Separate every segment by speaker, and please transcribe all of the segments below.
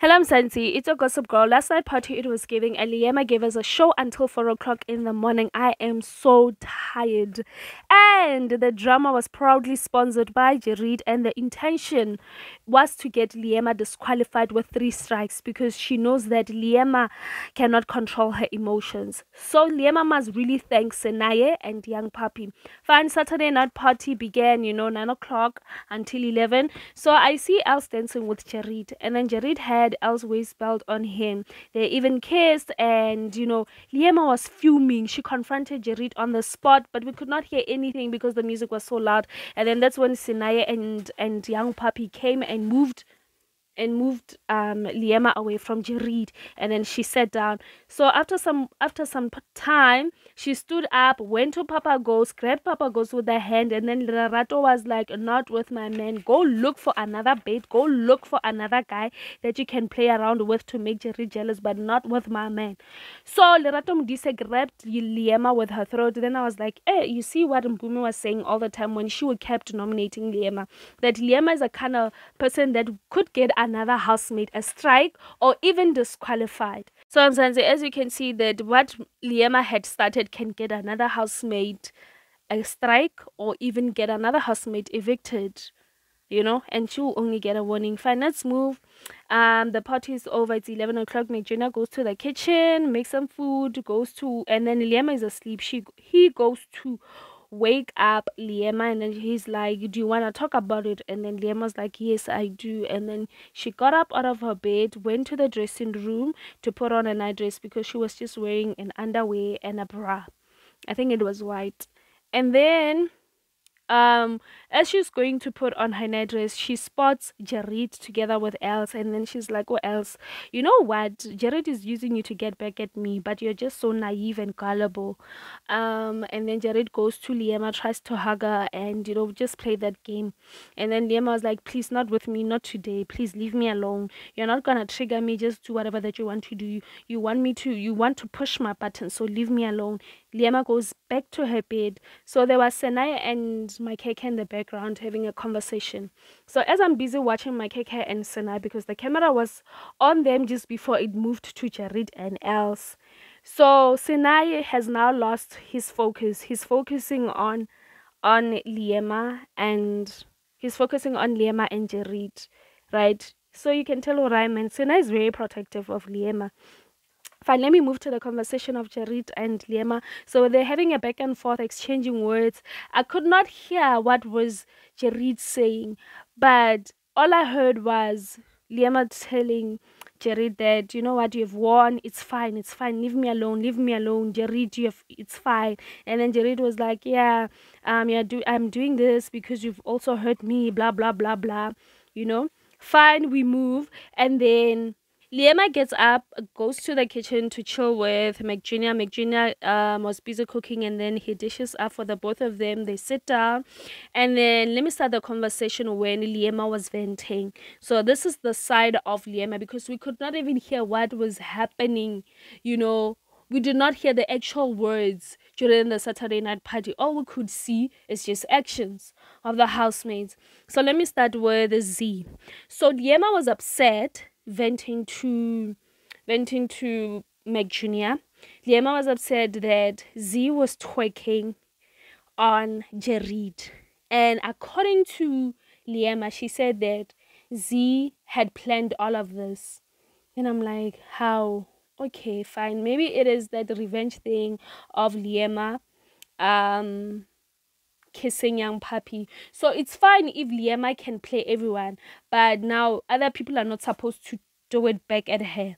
Speaker 1: Hello, Mzansi. It's a gossip girl. Last night party it was giving, and Liema gave us a show until 4 o'clock in the morning. I am so tired. And the drama was proudly sponsored by Jareed, and the intention was to get Liema disqualified with 3 strikes because she knows that Liema cannot control her emotions. So Liema must really thank Senaye and Young Papi. Fine, Saturday night party began, 9 o'clock until 11. So I see Els dancing with Jareed, and then Jareed had Els waist belt on him. They even kissed, and Liema was fuming. She confronted Jareed on the spot, but we could not hear anything because the music was so loud. And then that's when Sinaya and Young Papi came and moved Liema away from Jareed, and then she sat down. So after some time, she stood up, went to Papa Ghost, grabbed Papa Ghost with her hand, and then Rato was like, "Not with my man. Go look for another bait. Go look for another guy that you can play around with to make Jareed jealous, but not with my man." So Lerato Mdise grabbed Liema with her throat. Then I was like, "Hey, you see what Mgumi was saying all the time when she would kept nominating Liema, that Liema is a kind of person that could get another housemate a strike or even disqualified." So Mzansi, as you can see, that what Liema had started can get another housemate a strike or even get another housemate evicted, and she will only get a warning. Fine, let's move. The party is over. It's 11 o'clock. McJunior goes to the kitchen, makes some food, and then Liema is asleep. He goes to wake up Liema, and then he's like, "Do you want to talk about it?" And then Liema's like, "Yes, I do." And then she got up out of her bed, went to the dressing room to put on a night dress because she was just wearing an underwear and a bra. I think it was white. And then as she's going to put on her night dress, she spots Jareed together with Els, and then she's like, "Oh, Els, you know what? Jareed is using you to get back at me, but you're just so naive and gullible." And then Jareed goes to Liema, tries to hug her, and just play that game. And then Liema was like, "Please, not with me, not today. Please leave me alone. You're not gonna trigger me. Just do whatever that you want to do. You want to push my button, so leave me alone." Liema goes back to her bed. So there was Senai and my Keke in the background having a conversation. So as I'm busy watching my Keke and Senai, because the camera was on them just before it moved to Jareed and Els. So Senai has now lost his focus. He's focusing on Liema, and Jareed, right? So you can tell Ryan, Senai is very protective of Liema. Fine, let me move to the conversation of Jareed and Liema. So they're having a back and forth, exchanging words. I could not hear what was Jareed saying, but all I heard was Liema telling Jareed that, "You know what, you've won, it's fine, leave me alone, Jareed, it's fine." And then Jareed was like, "Yeah, I'm doing this because you've also hurt me, blah, blah, blah, blah, Fine, we move, and then Liema gets up, goes to the kitchen to chill with McJunior. McJunior was busy cooking, and then he dishes up for the both of them. They sit down, and then let me start the conversation when Liema was venting. So this is the side of Liema, because we could not even hear what was happening, We did not hear the actual words during the Saturday night party. All we could see is just actions of the housemates. So let me start with Z. So Liema was upset, venting to McJunior. Liema was upset that Z was twerking on Jareed. And according to Liema, she said that Z had planned all of this. And I'm like, how? Okay, fine. Maybe it is that revenge thing of Liema kissing Young Papi. So it's fine if Liema can play everyone, but now other people are not supposed to do it back at her.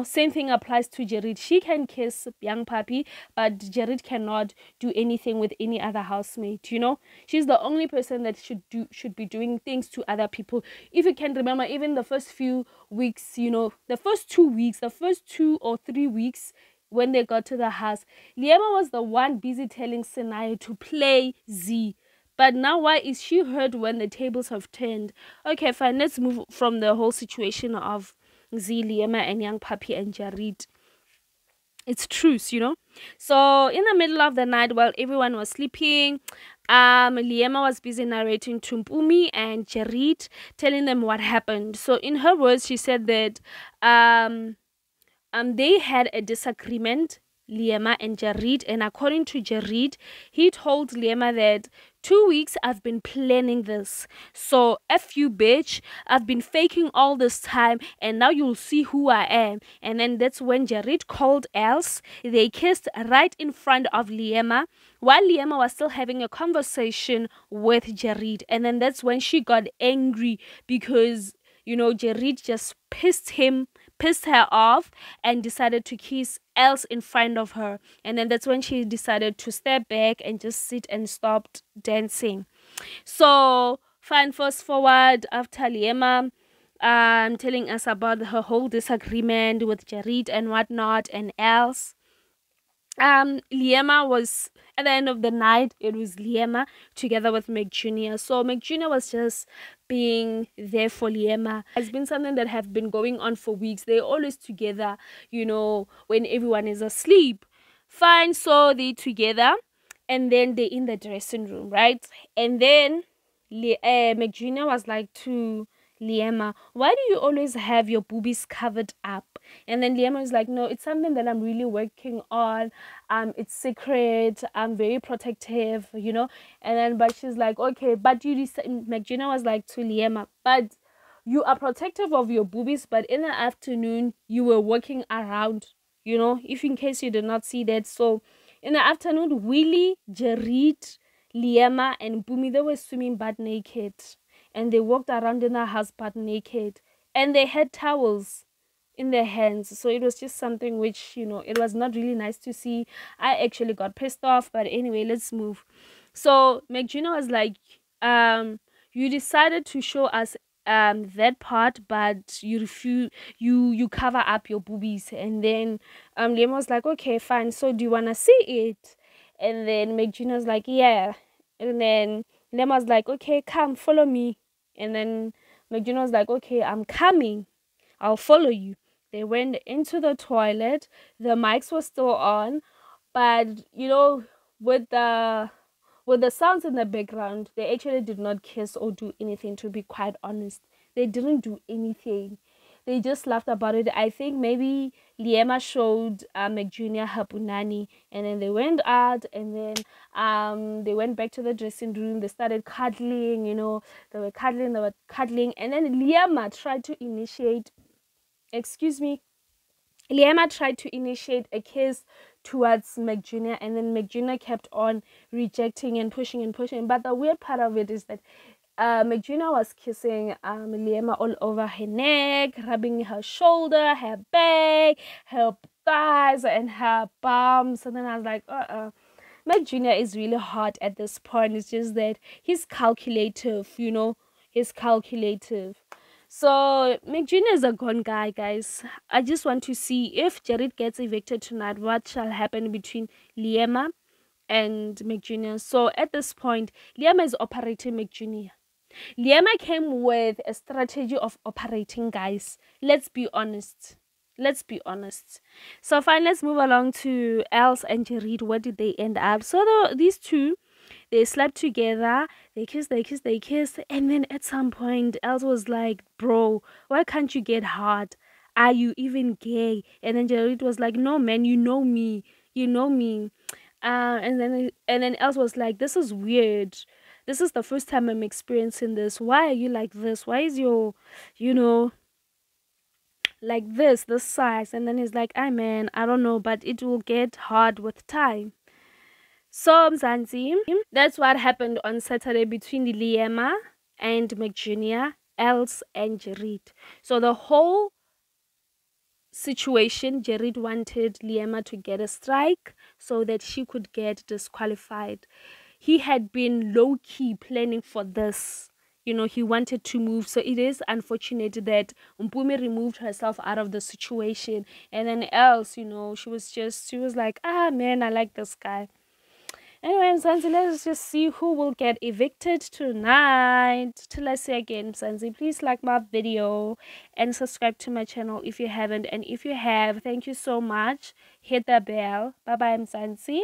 Speaker 1: Same thing applies to Jareed. She can kiss Young Papi, but Jareed cannot do anything with any other housemate. She's the only person that should be doing things to other people. If you can remember, even the first few weeks, the first 2 or 3 weeks when they got to the house, Liema was the one busy telling Senai to play Z. But now why is she hurt when the tables have turned? Okay, fine. Let's move from the whole situation of Z, Liema, and Young Papi and Jareed. It's truth, So in the middle of the night, while everyone was sleeping, Liema was busy narrating to Mpumi and Jareed, telling them what happened. So in her words, she said that they had a disagreement, Liema and Jareed, and according to Jareed, he told Liema that 2 weeks I've been planning this. So F you bitch, I've been faking all this time and now you'll see who I am. And then that's when Jareed called else. They kissed right in front of Liema while Liema was still having a conversation with Jareed. And then that's when she got angry because Jareed just pissed her off and decided to kiss else in front of her. And then that's when she decided to step back and just sit and stopped dancing. So fine, fast forward after Liema telling us about her whole disagreement with Jareed and whatnot and else. Liema was at the end of the night, it was Liema together with Meg Jr. So Meg Jr. was just being there for Liema. It's been something that have been going on for weeks. They're always together, when everyone is asleep. Fine, so they together and then they in the dressing room, right? And then Meg Jr. was like to Liema, why do you always have your boobies covered up? And then Liema is like, no, it's something that I'm really working on. It's secret. I'm very protective, And then, but she's like, okay, but McGina was like to Liema, but you are protective of your boobies, but in the afternoon you were walking around, if in case you did not see that. So in the afternoon, Willie, Jareed, Liema, and Bumi, they were swimming butt naked. And they walked around in the house butt naked. And they had towels in their hands. So it was just something which, it was not really nice to see. I actually got pissed off. But anyway, let's move. So McGina was like, you decided to show us that part, but you refuse, you cover up your boobies. And then Liam was like, okay, fine. So do you want to see it? And then McGina was like, yeah. And then Liam was like, okay, come, follow me. And then McGina was like, okay, I'm coming. I'll follow you. They went into the toilet. The mics were still on. But, with the sounds in the background, they actually did not kiss or do anything, to be quite honest. They didn't do anything. They just laughed about it. I think maybe Liema showed McJunior her punani, and then they went out, and then they went back to the dressing room. They started cuddling, they were cuddling, and then Liema tried to initiate, Liema tried to initiate a kiss towards McJunior, and then McJunior kept on rejecting and pushing. But the weird part of it is that McJunior was kissing Liema all over her neck, rubbing her shoulder, her back, her thighs, and her bums. And then I was like, McJunior is really hot at this point. It's just that he's calculative, he's calculative. So McJunior is a gone guy, guys. I just want to see if Jareed gets evicted tonight, what shall happen between Liema and McJunior. So at this point, Liema is operating McJunior. Liema came with a strategy of operating, guys. Let's be honest. So fine, let's move along to Els and Jareed. Where did they end up? So these two, they slept together, they kissed, and then at some point, Els was like, bro, why can't you get hard? Are you even gay? And then Jareed was like, no, man, you know me. And then Els was like, this is weird. This is the first time I'm experiencing this. Why are you like this? Why is your, like this size? And then he's like, man, I don't know, but it will get hard with time. So Mzansi, that's what happened on Saturday between Liema and McJunior, Els and Jareed. So the whole situation, Jareed wanted Liema to get a strike so that she could get disqualified. He had been low-key planning for this. He wanted to move. So it is unfortunate that Mpumi removed herself out of the situation. And then Els, she was like, man, I like this guy. Anyway, Mzansi, let's just see who will get evicted tonight. Till I say again, Mzansi, please like my video and subscribe to my channel if you haven't. And if you have, thank you so much. Hit the bell. Bye bye, Mzansi.